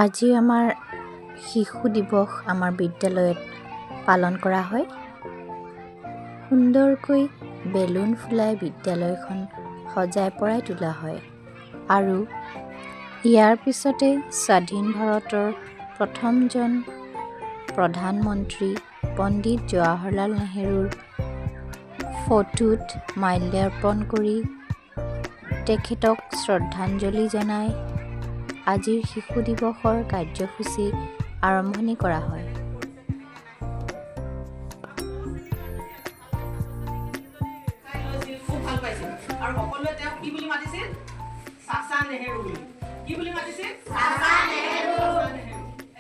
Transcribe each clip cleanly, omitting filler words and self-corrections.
আজি আমাৰ শিশু দিৱস আমাৰ বিদ্যালয়ত পালন কৰা হয়। সুন্দৰকৈ বেলুন ফুলাই বিদ্যালয়খন সজাই পৰাই তোলা হয় আৰু ইয়াৰ পিছতে স্বাধীন ভাৰতৰ প্ৰথমজন প্ৰধানমন্ত্ৰী পণ্ডিত জৱাহৰলাল নেহৰুৰ ফটোত মাল্যাৰ্পণ কৰি তেখেতক শ্ৰদ্ধাঞ্জলি জনাই আজিৰ শিশু দিৱসৰ কাৰ্যসূচী আৰম্ভণি কৰা হয়। আৰু সকলোৱে তেওঁক কি বুলি মাতিছিল? চাচা নেহেৰু বুলি। কি বুলি মাতিছিল? চাচা নেহেৰু।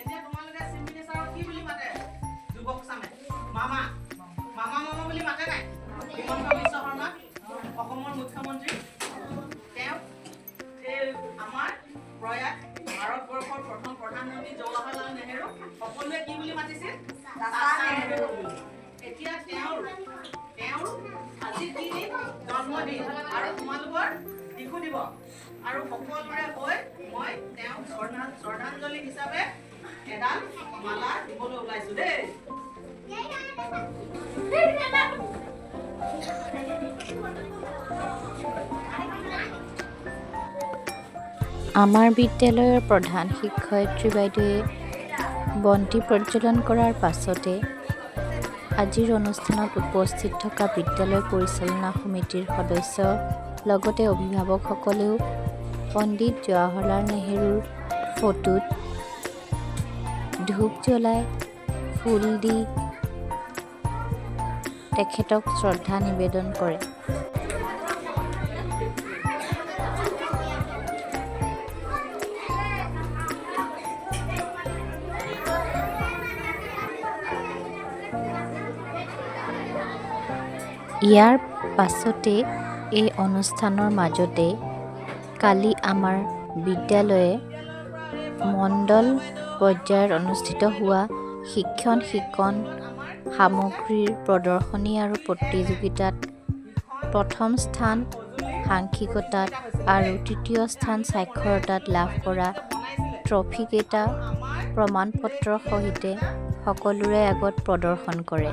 এতিয়া তোমালোকে চিফ মিনিষ্টাৰক কি বুলি মাতে? যুৱক চামে মামা মামা মামা বুলি মাতে নাই? হিমন্ত বিশ্ব শৰ্মা অসমৰ মুখ্যমন্ত্ৰী, তেওঁ আমাৰ প্ৰয়াত ভাৰতবৰ্ষৰ প্ৰথম প্ৰধানমন্ত্ৰী জৱাহৰলাল নেহৰু সকলোৱে কি বুলি মাতিছিল? চাচা নেহেৰু বুলি। এতিয়া তেওঁৰ আজি কি দিন? জন্মদিন আৰু তোমালোকৰ শিশু দিৱস আৰু সকলোৰে হৈ মই তেওঁক শ্ৰদ্ধাঞ্জলি হিচাপে এডাল মালা দিবলৈ ওলাইছো দেই। আমাৰ বিদ্যালয়ৰ প্ৰধান শিক্ষয়িত্ৰী বাইদেৱে বন্তি প্ৰজ্বলন কৰাৰ পাছতে আজিৰ অনুষ্ঠানত উপস্থিত থকা বিদ্যালয় পৰিচালনা সমিতিৰ সদস্য লগতে অভিভাৱকসকলেও পণ্ডিত জৱাহৰলাল নেহৰুৰ ফটোত ধূপ জ্বলাই ফুল দি তেখেতক শ্ৰদ্ধা নিবেদন কৰে। ইয়াৰ পাছতে এই অনুষ্ঠানৰ মাজতে কালি আমাৰ বিদ্যালয়ে মণ্ডল পৰ্যায়ত অনুষ্ঠিত হোৱা শিক্ষণ সামগ্ৰীৰ প্ৰদৰ্শনী আৰু প্ৰতিযোগিতাত প্ৰথম স্থান সাংখ্যিকতাত আৰু তৃতীয় স্থান সাক্ষৰতাত লাভ কৰা ট্ৰফিকেইটা প্ৰমাণপত্ৰৰ সহিতে সকলোৰে আগত প্ৰদৰ্শন কৰে।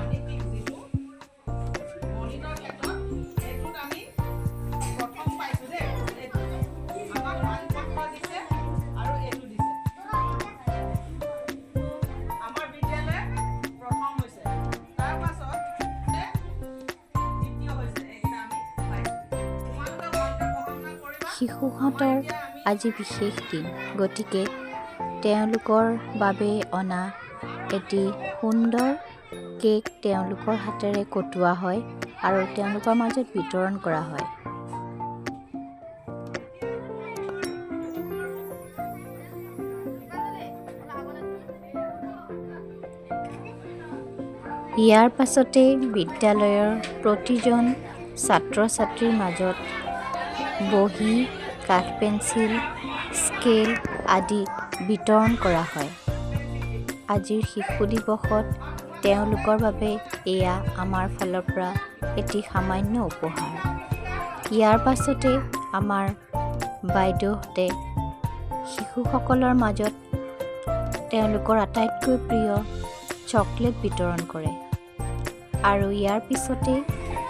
শিশুহঁতৰ আজি বিশেষ দিন, গতিকে তেওঁলোকৰ বাবে অনা এটি সুন্দৰ কেক তেওঁলোকৰ হাতেৰে কটোৱা হয় আৰু তেওঁলোকৰ মাজত বিতৰণ কৰা হয়। ইয়াৰ পাছতে বিদ্যালয়ৰ প্ৰতিজন ছাত্ৰ ছাত্ৰীৰ মাজত বহী, কাঠ পেঞ্চিল, স্কেল আদি বিতৰণ কৰা হয়। আজিৰ শিশু দিৱসত তেওঁলোকৰ বাবে এয়া আমাৰ ফালৰ পৰা এটি সামান্য উপহাৰ। ইয়াৰ পাছতে আমাৰ বাইদেউহঁতে শিশুসকলৰ মাজত তেওঁলোকৰ আটাইতকৈ প্ৰিয় চকলেট বিতৰণ কৰে আৰু ইয়াৰ পিছতে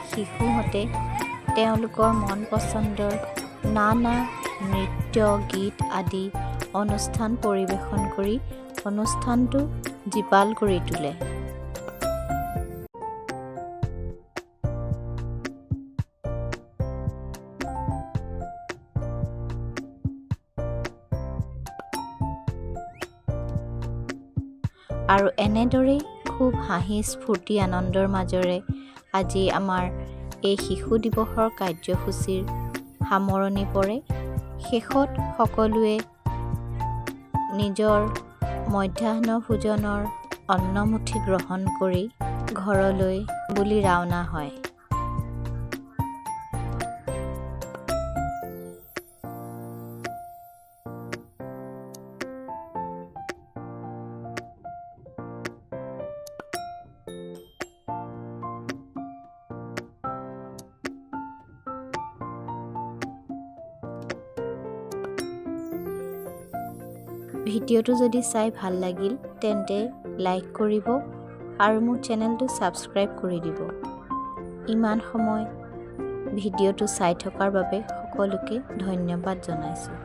শিশুহঁতে তেওঁলোকৰ মন পচন্দৰ নানা নৃত্য, গীত আদি অনুষ্ঠান পৰিৱেশন কৰি অনুষ্ঠানটো জীপাল কৰি তোলে। আৰু এনেদৰেই খুব হাঁহি স্ফূৰ্তি আনন্দৰ মাজৰে আজি আমাৰ এই শিশু দিৱসৰ কাৰ্যসূচীৰ সামৰণি পৰে। শেষত সকলোৱে নিজৰ মধ্যাহ্ন ভোজনৰ অন্নমুঠি গ্ৰহণ কৰি ঘৰলৈ বুলি ৰাওনা হয়। ভিডিঅ'টো যদি চাই ভাল লাগিল তেন্তে লাইক কৰিব আৰু মোৰ চেনেলটো ছাবস্ক্ৰাইব কৰি দিব। ইমান সময় ভিডিঅ'টো চাই থকাৰ বাবে সকলোকে ধন্যবাদ জনাইছোঁ।